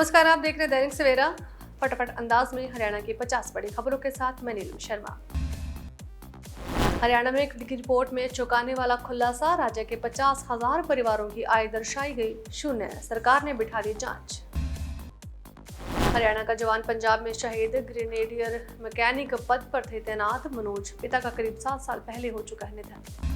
नमस्कार, आप देख रहे हैं दैनिक सवेरा। फटाफट अंदाज में हरियाणा की 50 बड़ी खबरों के साथ मैं नीलम शर्मा। हरियाणा में एक रिपोर्ट में चौंकाने वाला खुलासा, राज्य के 50,000 परिवारों की आय दर्शाई गई शून्य, सरकार ने बिठा दी जांच। हरियाणा का जवान पंजाब में शहीद, ग्रेनेडियर मैकेनिक पद पर थे तैनात मनोज, पिता का करीब 7 साल पहले हो चुका है निधन।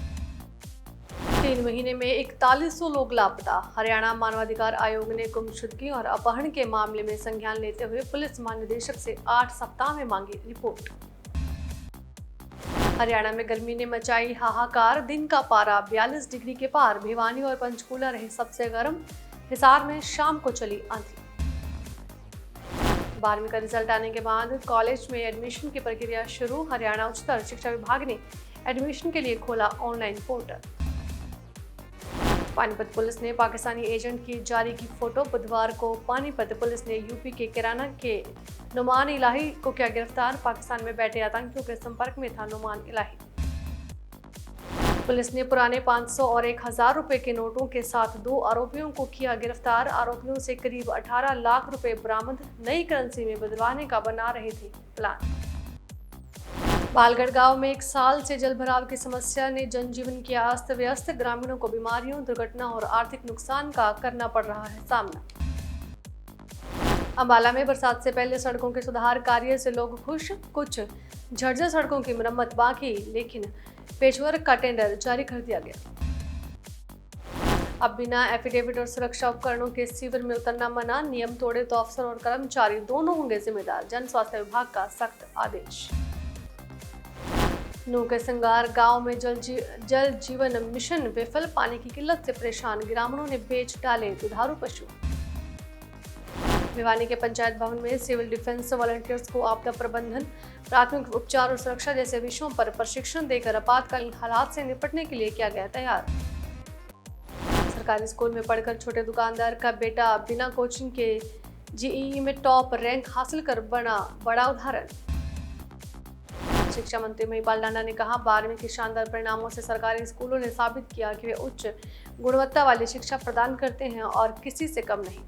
3 महीने में 4100 लोग लापता, हरियाणा मानवाधिकार आयोग ने गुमशुदगी और अपहरण के मामले में संज्ञान लेते हुए पुलिस महानिदेशक से 8 सप्ताह में मांगी रिपोर्ट। हरियाणा में गर्मी ने मचाई हाहाकार, दिन का पारा 42 डिग्री के पार, भिवानी और पंचकूला रहे सबसे गर्म, हिसार में शाम को चली आंधी। 12वीं का रिजल्ट आने के बाद कॉलेज में एडमिशन की प्रक्रिया शुरू, हरियाणा उच्चतर शिक्षा विभाग ने एडमिशन के लिए खोला ऑनलाइन पोर्टल। पानीपत पुलिस ने पाकिस्तानी एजेंट की जारी की फोटो, बुधवार को पानीपत पुलिस ने यूपी के किराना के नुमान इलाही को किया गिरफ्तार, पाकिस्तान में बैठे आतंकियों के संपर्क में था नुमान इलाही। पुलिस ने पुराने 500 और 1000 रुपए के नोटों के साथ 2 आरोपियों को किया गिरफ्तार, आरोपियों से करीब 18 लाख रुपए बरामद, नई करेंसी में बदलवाने का बना रहे थे प्लान। बालगढ़ गांव में 1 साल से जलभराव की समस्या ने जनजीवन किया अस्त व्यस्त, ग्रामीणों को बीमारियों, दुर्घटना और आर्थिक नुकसान का करना पड़ रहा है सामना। अंबाला में बरसात से पहले सड़कों के सुधार कार्य से लोग खुश, कुछ जर्जर सड़कों की मरम्मत बाकी, लेकिन पेचवर्क का टेंडर जारी कर दिया गया। अब बिना एफिडेविट और सुरक्षा उपकरणों के शिविर में उतरना मना, नियम तोड़े तो अफसर और कर्मचारी दोनों होंगे जिम्मेदार, जन स्वास्थ्य विभाग का सख्त आदेश। नूह के संगार गांव में जल जीवन मिशन विफल, पानी की किल्लत से परेशान ग्रामीणों ने बेच डाले दुधारू पशु। भिवानी के पंचायत भवन में सिविल डिफेंस वॉलंटियर्स को आपदा प्रबंधन, प्राथमिक उपचार और सुरक्षा जैसे विषयों पर प्रशिक्षण देकर आपातकालीन हालात से निपटने के लिए किया गया तैयार। सरकारी स्कूल में पढ़कर छोटे दुकानदार का बेटा बिना कोचिंग के जेईई में टॉप रैंक हासिल कर बना बड़ा उदाहरण। शिक्षा मंत्री महिपाल डांडा ने कहा, 12वीं के शानदार परिणामों से सरकारी स्कूलों ने साबित किया कि वे उच्च गुणवत्ता वाली शिक्षा प्रदान करते हैं और किसी से कम नहीं।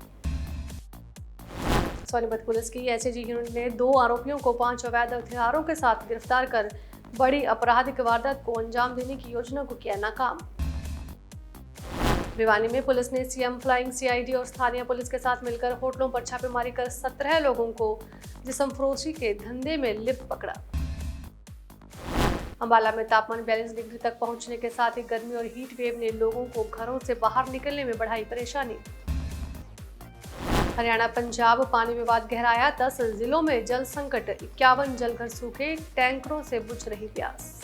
सोनीपत पुलिस की एसएजी यूनिट ने 2 आरोपियों को 5 अवैध हथियारों के साथ गिरफ्तार कर बड़ी आपराधिक वारदात को अंजाम देने की योजना को किया नाकाम। भिवानी में पुलिस ने सीएम फ्लाइंग सीआईडी और स्थानीय पुलिस के साथ मिलकर होटलों पर छापेमारी कर 17 लोगों को जिस्म फरोशी के धंधे में लिप्त पकड़ा। अंबाला में तापमान 42 डिग्री तक पहुंचने के साथ ही गर्मी और हीट वेव ने लोगों को घरों से बाहर निकलने में बढ़ाई परेशानी। हरियाणा पंजाब पानी विवाद गहराया, 10 जिलों में जल संकट, 51 जलघर सूखे, टैंकरों से बुझ रही प्यास।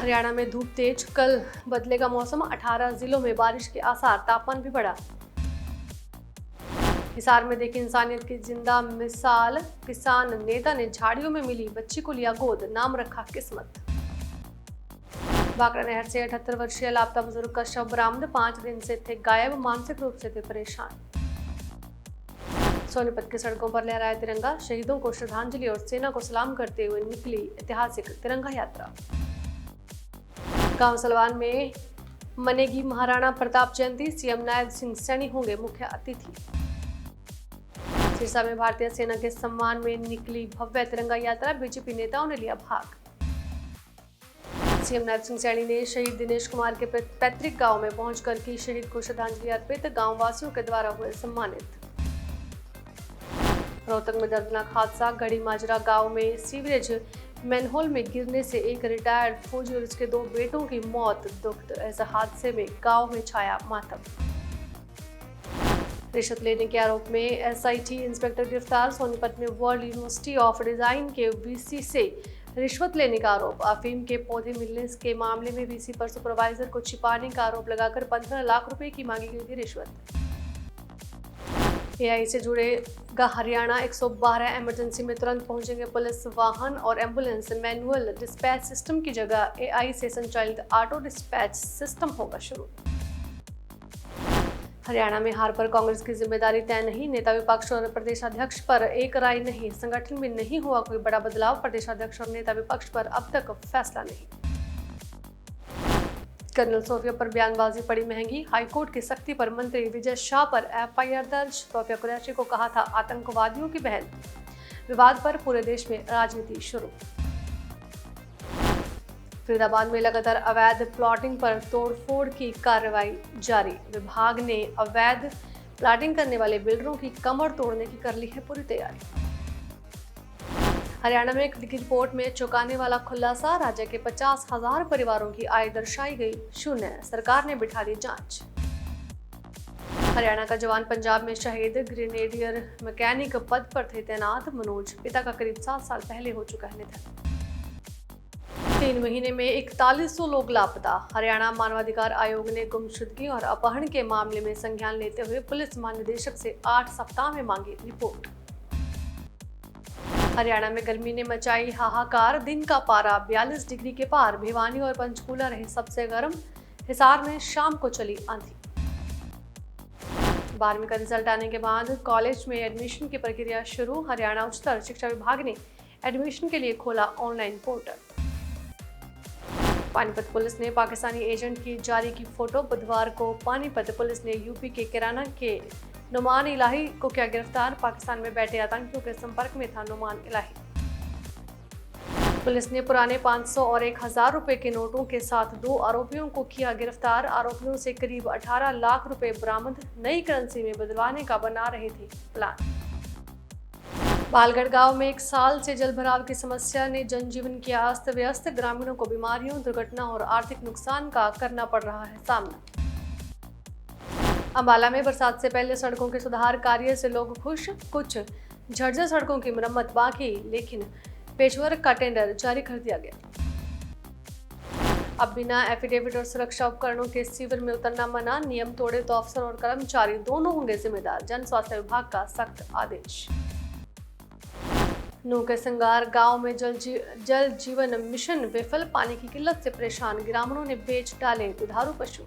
हरियाणा में धूप तेज, कल बदलेगा मौसम, 18 जिलों में बारिश के आसार, तापमान भी बढ़ा। हिसार में देखी इंसानियत की जिंदा मिसाल, किसान नेता ने झाड़ियों में मिली बच्ची को लिया गोद, नाम रखा किस्मत। भाखड़ा नहर से 78 वर्षीय लापता बुजुर्ग का शव बरामद, 5 दिन से थे गायब, मानसिक रूप से थे परेशान। सोनीपत की सड़कों पर लहराया तिरंगा, शहीदों को श्रद्धांजलि और सेना को सलाम करते हुए निकली ऐतिहासिक तिरंगा यात्रा। गांव सलवान में मनेगी महाराणा प्रताप जयंती, सीएम नायब सिंह सैनी होंगे मुख्य अतिथि। सिरसा में भारतीय सेना के सम्मान में निकली भव्य तिरंगा यात्रा, बीजेपी नेताओं ने लिया भाग। सीएम नायब सिंह सैनी ने शहीद दिनेश कुमार के पैतृक गांव में पहुंचकर की शहीद को श्रद्धांजलि अर्पित, गांव वासियों के द्वारा हुए सम्मानित। रोहतक में दर्दनाक हादसा, गढ़ी माजरा गांव में सीवरेज मैनहोल में गिरने से एक रिटायर्ड फौजी और उसके 2 बेटों की मौत, दुखद ऐसे हादसे में गांव में छाया मातम। रिश्वत लेने के आरोप में एसआईटी इंस्पेक्टर गिरफ्तार, सोनीपत में वर्ल्ड यूनिवर्सिटी ऑफ डिजाइन के वीसी से रिश्वत लेने का आरोप, अफीम के पौधे मिलने के मामले में वीसी पर सुपरवाइजर को छिपाने का आरोप लगाकर 15 लाख रुपए की मांगी गई थी रिश्वत। एआई से जुड़ेगा हरियाणा, 112 इमरजेंसी में तुरंत पहुंचेंगे पुलिस वाहन और एम्बुलेंस, मैनुअल डिस्पैच सिस्टम की जगह एआई से संचालित ऑटो डिस्पैच सिस्टम होगा शुरू। हरियाणा में हार पर कांग्रेस की जिम्मेदारी तय नहीं, नेता विपक्ष और प्रदेशाध्यक्ष पर एक राय नहीं, संगठन में नहीं हुआ कोई बड़ा बदलाव, प्रदेशाध्यक्ष और नेता विपक्ष पर अब तक फैसला नहीं। कर्नल सोफिया पर बयानबाजी पड़ी महंगी, हाईकोर्ट की सख्ती पर मंत्री विजय शाह पर एफआईआर दर्ज। सोफिया कुरैशी को कहा था आतंकवादियों की बहन, विवाद पर पूरे देश में राजनीति शुरू। फरीदाबाद में लगातार अवैध प्लॉटिंग पर तोड़फोड़ की कार्रवाई जारी। विभाग ने अवैध प्लॉटिंग करने वाले बिल्डरों की कमर तोड़ने की कर ली है पूरी तैयारी। हरियाणा में एक रिपोर्ट में चौंकाने वाला खुलासा, राज्य के 50,000 परिवारों की आय दर्शाई गई शून्य, सरकार ने बिठा दी जांच। हरियाणा का जवान पंजाब में शहीद, ग्रेनेडियर मैकेनिक पद पर थे तैनात मनोज, पिता का करीब 7 साल पहले हो चुका है निधन। 3 महीने में 4100 लोग लापता। हरियाणा मानवाधिकार आयोग ने गुमशुदगी और अपहरण के मामले में संज्ञान लेते हुए पुलिस महानिदेशक से 8 सप्ताह में मांगी रिपोर्ट। हरियाणा में गर्मी ने मचाई हाहाकार, दिन का पारा 42 डिग्री के पार। भिवानी और पंचकूला रहे सबसे गर्म, हिसार में शाम को चली आंधी। 12वीं का रिजल्ट आने के बाद कॉलेज में एडमिशन की प्रक्रिया शुरू। हरियाणा उच्चतर शिक्षा विभाग ने एडमिशन के लिए खोला ऑनलाइन पोर्टल। पानीपत पुलिस ने पाकिस्तानी एजेंट की जारी की फोटो। बुधवार को पानीपत पुलिस ने यूपी के किराना के नुमान इलाही को किया गिरफ्तार। पाकिस्तान में बैठे आतंकियों के संपर्क में था नुमान इलाही। पुलिस ने पुराने 500 और 1000 रुपए के नोटों के साथ 2 आरोपियों को किया गिरफ्तार। आरोपियों से करीब 18 लाख रुपए बरामद, नई करेंसी में बदलवाने का बना रहे थे प्लान। बालगढ़ गांव में 1 साल से जलभराव की समस्या ने जनजीवन किया अस्त व्यस्त। ग्रामीणों को बीमारियों, दुर्घटना और आर्थिक नुकसान का करना पड़ रहा है सामना। अंबाला में बरसात से पहले सड़कों के सुधार कार्य से लोग खुश। कुछ झर्जर सड़कों की मरम्मत बाकी, लेकिन पेचवर्क का टेंडर जारी कर दिया गया। अब बिना एफिडेविट और सुरक्षा उपकरणों के सीवर में उतरना मना। नियम तोड़े तो अफसर और कर्मचारी दोनों होंगे जिम्मेदार। जन स्वास्थ्य विभाग का सख्त आदेश। नूह के संगार गांव में जल जीवन मिशन विफल। पानी की किल्लत से परेशान ग्रामीणों ने बेच डाले दुधारू पशु।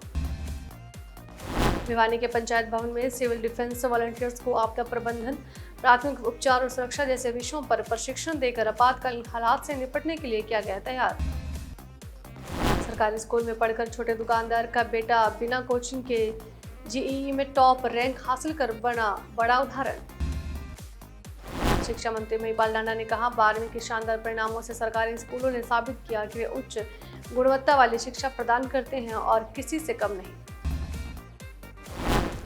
भिवानी के पंचायत भवन में सिविल डिफेंस वॉलंटियर्स को आपदा प्रबंधन, प्राथमिक उपचार और सुरक्षा जैसे विषयों पर प्रशिक्षण देकर आपातकालीन हालात से निपटने के लिए किया गया तैयार। सरकारी स्कूल में पढ़कर छोटे दुकानदार का बेटा बिना कोचिंग के जेईई में टॉप रैंक हासिल कर बना बड़ा उदाहरण। शिक्षा मंत्री महिपाल डांडा ने कहा, 12वीं के शानदार परिणामों से सरकारी स्कूलों ने साबित किया कि वे उच्च गुणवत्ता वाली शिक्षा प्रदान करते हैं और किसी से कम नहीं।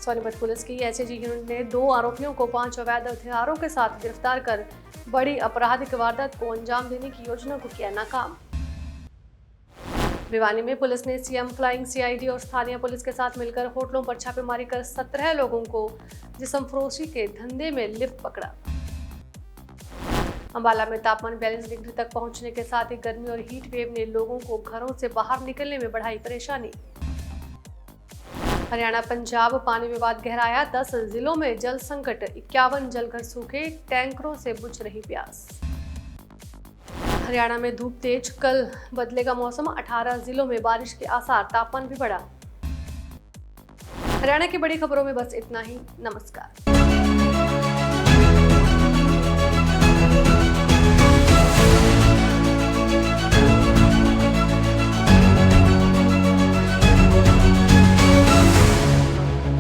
सोनीपत पुलिस की एसएजी यूनिट ने 2 आरोपियों को 5 अवैध हथियारों के साथ गिरफ्तार कर बड़ी आपराधिक वारदात को अंजाम देने की योजना को किया नाकाम। भिवानी में पुलिस ने सीएम फ्लाइंग सीआईडी और स्थानीय पुलिस के साथ मिलकर होटलों पर छापेमारी कर 17 लोगों को जिस्म फरोशी के धंधे में लिप्त पकड़ा। अंबाला में तापमान 42 डिग्री तक पहुंचने के साथ ही गर्मी और हीट वेव ने लोगों को घरों से बाहर निकलने में बढ़ाई परेशानी। हरियाणा पंजाब पानी विवाद गहराया, 10 जिलों में जल संकट, 51 जलघर सूखे, टैंकरों से बुझ रही प्यास। हरियाणा में धूप तेज, कल बदलेगा मौसम, 18 जिलों में बारिश के आसार, तापमान भी बढ़ा। हरियाणा की बड़ी खबरों में बस इतना ही। नमस्कार।